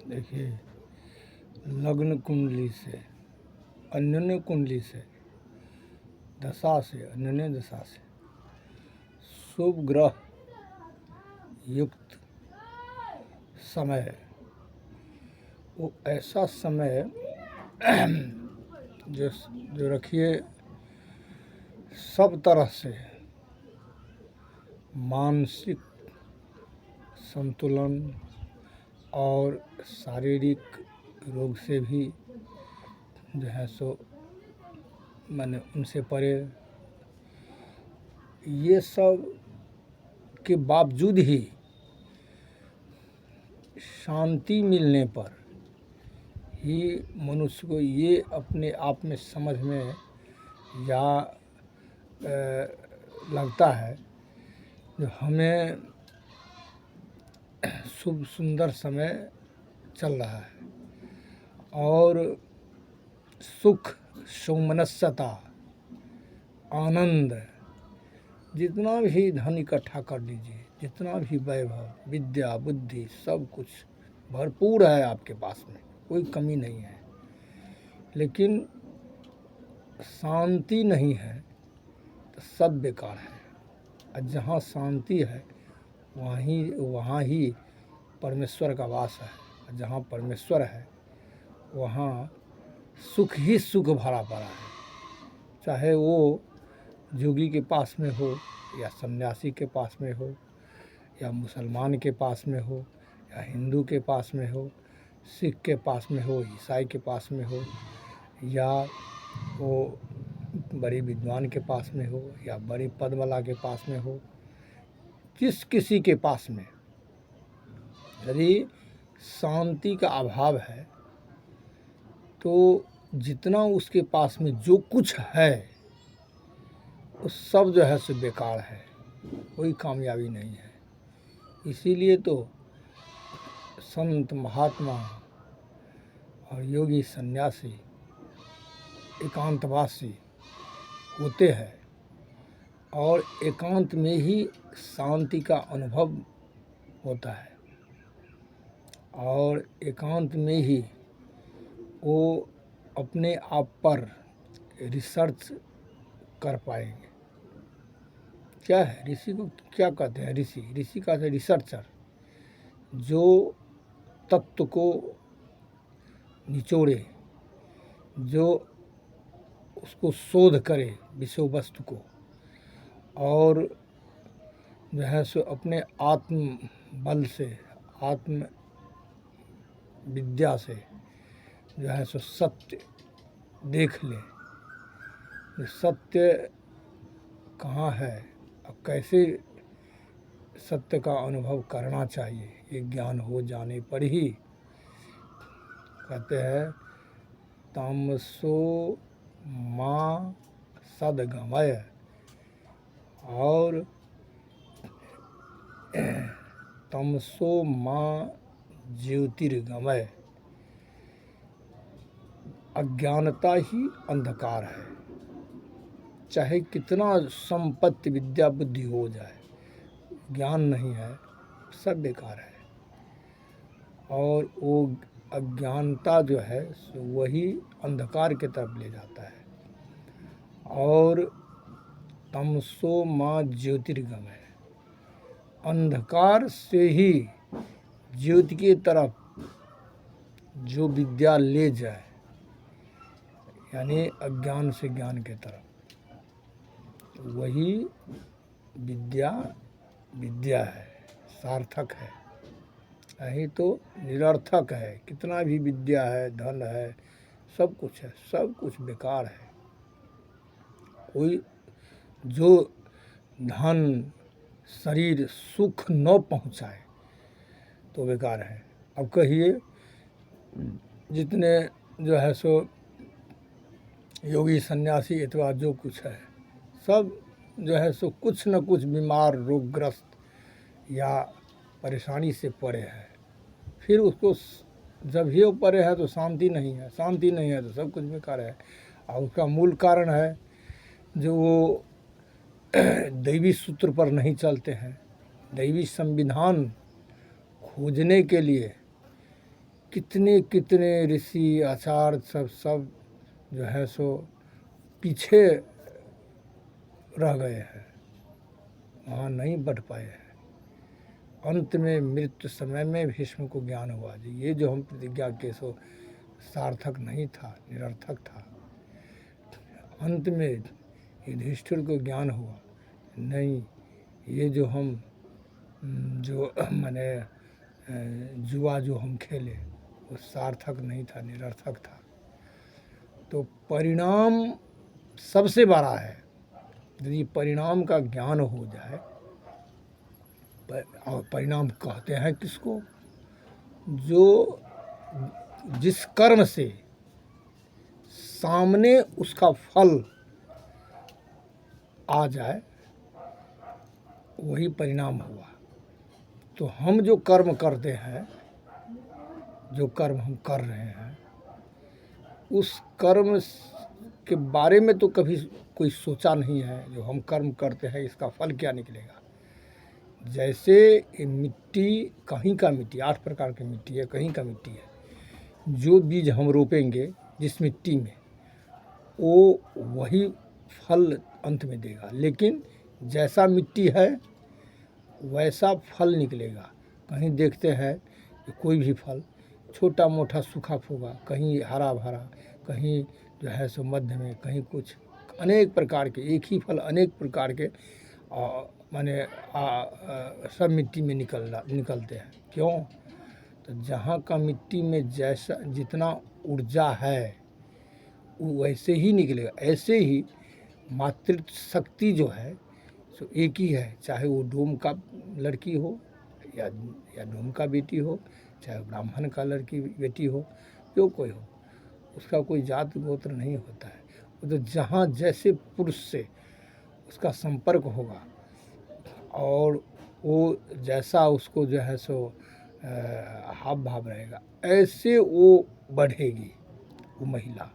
देखिए, लग्न कुंडली से, अन्योन्य कुंडली से, दशा से, अन्योन्य दशा से शुभ ग्रह युक्त समय, वो ऐसा समय जो रखिए सब तरह से मानसिक संतुलन और शारीरिक रोग से भी जो है सो माने उनसे परे, ये सब के बावजूद ही शांति मिलने पर ही मनुष्य को ये अपने आप में समझ में या लगता है जो हमें शुभ सुंदर समय चल रहा है और सुख सौमनस्यता आनंद, जितना भी धन इकट्ठा कर लीजिए, जितना भी वैभव विद्या बुद्धि सब कुछ भरपूर है आपके पास में, कोई कमी नहीं है, लेकिन शांति नहीं है तो सब बेकार है। और जहाँ शांति है वहाँ ही परमेश्वर का वास है, और जहाँ परमेश्वर है वहाँ सुख ही सुख भरा पड़ा है। चाहे वो जोगी के पास में हो या सन्यासी के पास में हो या मुसलमान के पास में हो या हिंदू के पास में हो, सिख के पास में हो, ईसाई के पास में हो, या वो बड़े विद्वान के पास में हो या बड़े पद वाला के पास में हो, किसी के पास में यदि शांति का अभाव है तो जितना उसके पास में जो कुछ है वो सब जो है सो बेकार है, कोई कामयाबी नहीं है। इसीलिए तो संत महात्मा और योगी सन्यासी एकांतवासी होते हैं और एकांत में ही शांति का अनुभव होता है और एकांत में ही वो अपने आप पर रिसर्च कर पाएंगे। क्या है ऋषि को क्या कहते हैं? ऋषि कहते हैं रिसर्चर, जो तत्व को निचोड़े, जो उसको शोध करे विषय वस्तु को, और जो है सो अपने आत्म बल से, आत्म विद्या से जो है सो सत्य देख ले, सत्य कहाँ है और कैसे सत्य का अनुभव करना चाहिए, ये ज्ञान हो जाने पर ही कहते हैं तमसो माँ सदगमय, और तमसो माँ ज्योतिर्गमय, अज्ञानता ही अंधकार है। चाहे कितना संपत्ति विद्या बुद्धि हो जाए, ज्ञान नहीं है सब बेकार है। और वो अज्ञानता जो है वही अंधकार की तरफ ले जाता है। और तमसो माँ ज्योतिर्गमय, अंधकार से ही ज्योति की तरफ जो विद्या ले जाए, यानी अज्ञान से ज्ञान की तरफ, वही विद्या है, सार्थक है। नहीं तो निरर्थक है। कितना भी विद्या है, धन है, सब कुछ है, सब कुछ बेकार है। कोई जो धन शरीर सुख न पहुँचाए तो बेकार है। अब कहिए जितने जो है सो योगी सन्यासी अथवा जो कुछ है, सब जो है सो कुछ न कुछ बीमार रोगग्रस्त या परेशानी से परे है। फिर उसको जब ही वो परे है तो शांति नहीं है, शांति नहीं है तो सब कुछ बेकार है। और उसका मूल कारण है जो वो दैवी सूत्र पर नहीं चलते हैं। दैवी संविधान खोजने के लिए कितने कितने ऋषि आचार्य सब जो है सो पीछे रह गए हैं, वहाँ नहीं बढ़ पाए हैं। अंत में मृत्यु समय में भीष्म को ज्ञान हुआ जी ये जो हम प्रतिज्ञा के सो सार्थक नहीं था, निरर्थक था। अंत में युधिष्ठिर को ज्ञान हुआ नहीं, ये जो हम जो माने जुआ जो हम खेले वो सार्थक नहीं था, निरर्थक था। तो परिणाम सबसे बड़ा है। यदि परिणाम का ज्ञान हो जाए, और परिणाम कहते हैं किसको, जो जिस कर्म से सामने उसका फल आ जाए वही परिणाम हुआ। तो हम जो कर्म करते हैं, जो कर्म हम कर रहे हैं, उस कर्म के बारे में तो कभी कोई सोचा नहीं है। जो हम कर्म करते हैं इसका फल क्या निकलेगा। जैसे ये मिट्टी, कहीं का मिट्टी, 8 प्रकार की मिट्टी है, कहीं का मिट्टी है। जो बीज हम रोपेंगे जिस मिट्टी में, वो वही फल अंत में देगा। लेकिन जैसा मिट्टी है वैसा फल निकलेगा। कहीं देखते हैं कि कोई भी फल छोटा मोटा सूखा फूखा, कहीं हरा भरा, कहीं जो है सो मध्य में, कहीं कुछ, अनेक प्रकार के एक ही फल अनेक प्रकार के माने सब मिट्टी में निकलते हैं। क्यों? तो जहाँ का मिट्टी में जैसा जितना ऊर्जा है वो वैसे ही निकलेगा। ऐसे ही मातृत्व शक्ति जो है सो एक ही है, चाहे वो डोम का लड़की हो या डोम का बेटी हो, चाहे ब्राह्मण का लड़की बेटी हो, जो कोई हो, उसका कोई जात गोत्र नहीं होता है। वो तो जहाँ जैसे पुरुष से उसका संपर्क होगा और वो जैसा उसको जो है सो हाव भाव रहेगा, ऐसे वो बढ़ेगी, वो महिला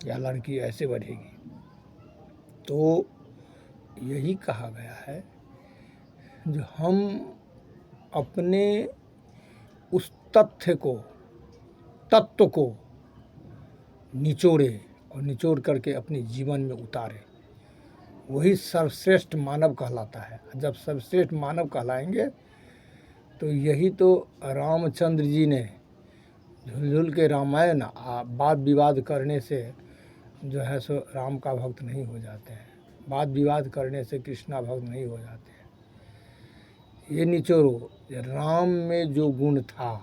या लड़की ऐसे बढ़ेगी। तो यही कहा गया है जो हम अपने उस तत्व को निचोड़े और निचोड़ करके अपने जीवन में उतारे, वही सर्वश्रेष्ठ मानव कहलाता है। जब सर्वश्रेष्ठ मानव कहलाएंगे तो यही तो रामचंद्र जी ने झुलझुल के रामायण वाद विवाद करने से जो है सो राम का भक्त नहीं हो जाते हैं, वाद विवाद करने से कृष्णा भक्त नहीं हो जाते हैं। ये निचोड़ो, राम में जो गुण था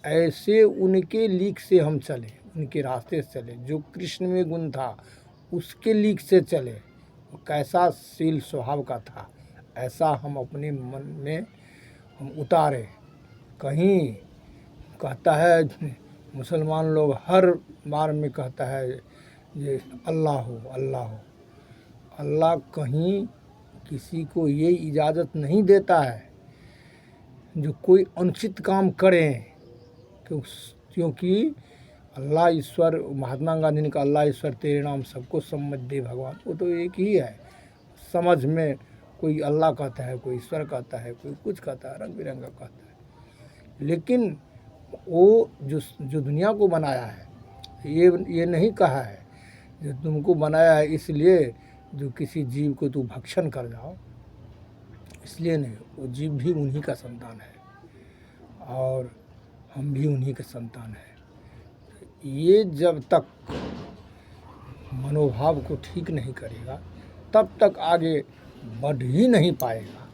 ऐसे उनके लीक से हम चले, उनके रास्ते से चले। जो कृष्ण में गुण था उसके लीक से चले, वो कैसा शील स्वभाव का था ऐसा हम अपने मन में हम उतारे। कहीं कहता है मुसलमान लोग हर बार में कहता है ये अल्लाह हो अल्लाह हो। अल्लाह कहीं किसी को ये इजाज़त नहीं देता है जो कोई अनुचित काम करें, क्योंकि अल्लाह ईश्वर, महात्मा गांधी ने कहा अल्लाह ईश्वर तेरे नाम सबको सम्मत दे भगवान, वो तो एक ही है। समझ में कोई अल्लाह कहता है, कोई ईश्वर कहता है, कोई कुछ कहता है, रंग बिरंगा कहता है। लेकिन वो जो दुनिया को बनाया है, ये नहीं कहा है जो तुमको बनाया है इसलिए जो किसी जीव को तू भक्षण कर जाओ, इसलिए नहीं। वो जीव भी उन्हीं का संतान है और हम भी उन्हीं के संतान हैं। ये जब तक मनोभाव को ठीक नहीं करेगा तब तक आगे बढ़ ही नहीं पाएगा।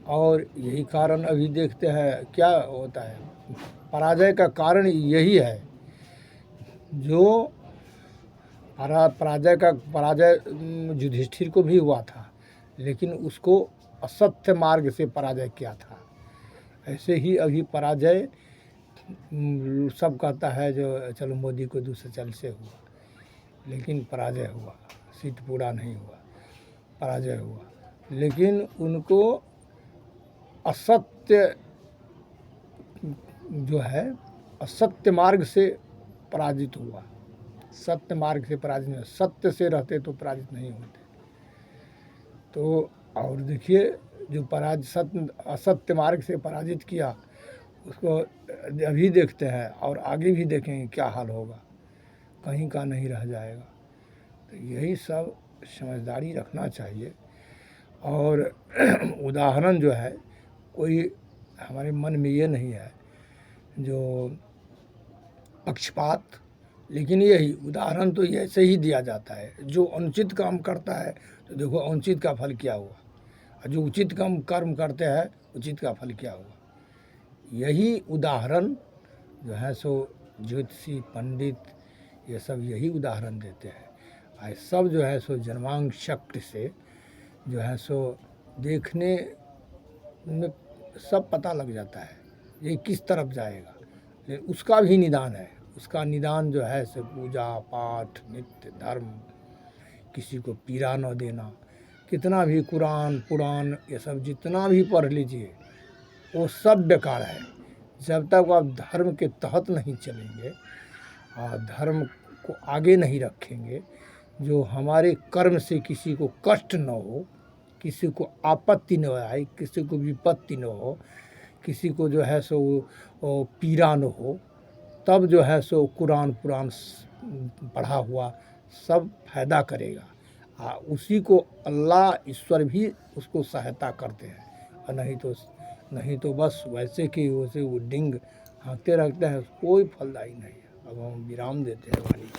और यही कारण अभी देखते हैं क्या होता है, पराजय का कारण यही है। जो पराजय युधिष्ठिर को भी हुआ था, लेकिन उसको असत्य मार्ग से पराजय किया था। ऐसे ही अभी पराजय सब कहता है जो चलो मोदी को दूसरे चल से हुआ, लेकिन पराजय हुआ, सीट पूरा नहीं हुआ, पराजय हुआ। लेकिन उनको असत्य जो है असत्य मार्ग से पराजित हुआ। सत्य मार्ग से पराजित नहीं, सत्य से रहते तो पराजित नहीं होते। तो और देखिए जो असत्य मार्ग से पराजित किया उसको अभी देखते हैं और आगे भी देखेंगे क्या हाल होगा, कहीं का नहीं रह जाएगा। तो यही सब समझदारी रखना चाहिए। और उदाहरण जो है कोई हमारे मन में ये नहीं है जो पक्षपात, लेकिन यही उदाहरण तो ऐसे ही दिया जाता है। जो अनुचित काम करता है तो देखो अनुचित का फल क्या हुआ, और जो उचित कर्म करते हैं उचित का फल क्या हुआ। यही उदाहरण जो है सो ज्योतिषी पंडित ये सब यही उदाहरण देते हैं। और सब जो है सो जन्मांग चक्र से जो है सो देखने में सब पता लग जाता है ये किस तरफ जाएगा। लेकिन उसका भी निदान है, उसका निदान जो है सो पूजा पाठ नित्य धर्म, किसी को पीड़ा न देना। कितना भी कुरान पुराण ये सब जितना भी पढ़ लीजिए वो सब बेकार है जब तक आप धर्म के तहत नहीं चलेंगे और धर्म को आगे नहीं रखेंगे। जो हमारे कर्म से किसी को कष्ट न हो, किसी को आपत्ति न आए, किसी को विपत्ति न हो, किसी को जो है सो पीड़ा न हो, तब जो है सो कुरान पुराण पढ़ा हुआ सब फायदा करेगा। उसी को अल्लाह ईश्वर भी उसको सहायता करते हैं। और नहीं तो बस वैसे कि वैसे वो डिंग हाँकते रहते हैं, कोई फलदायी नहीं है। अब हम विराम देते हैं वाणी।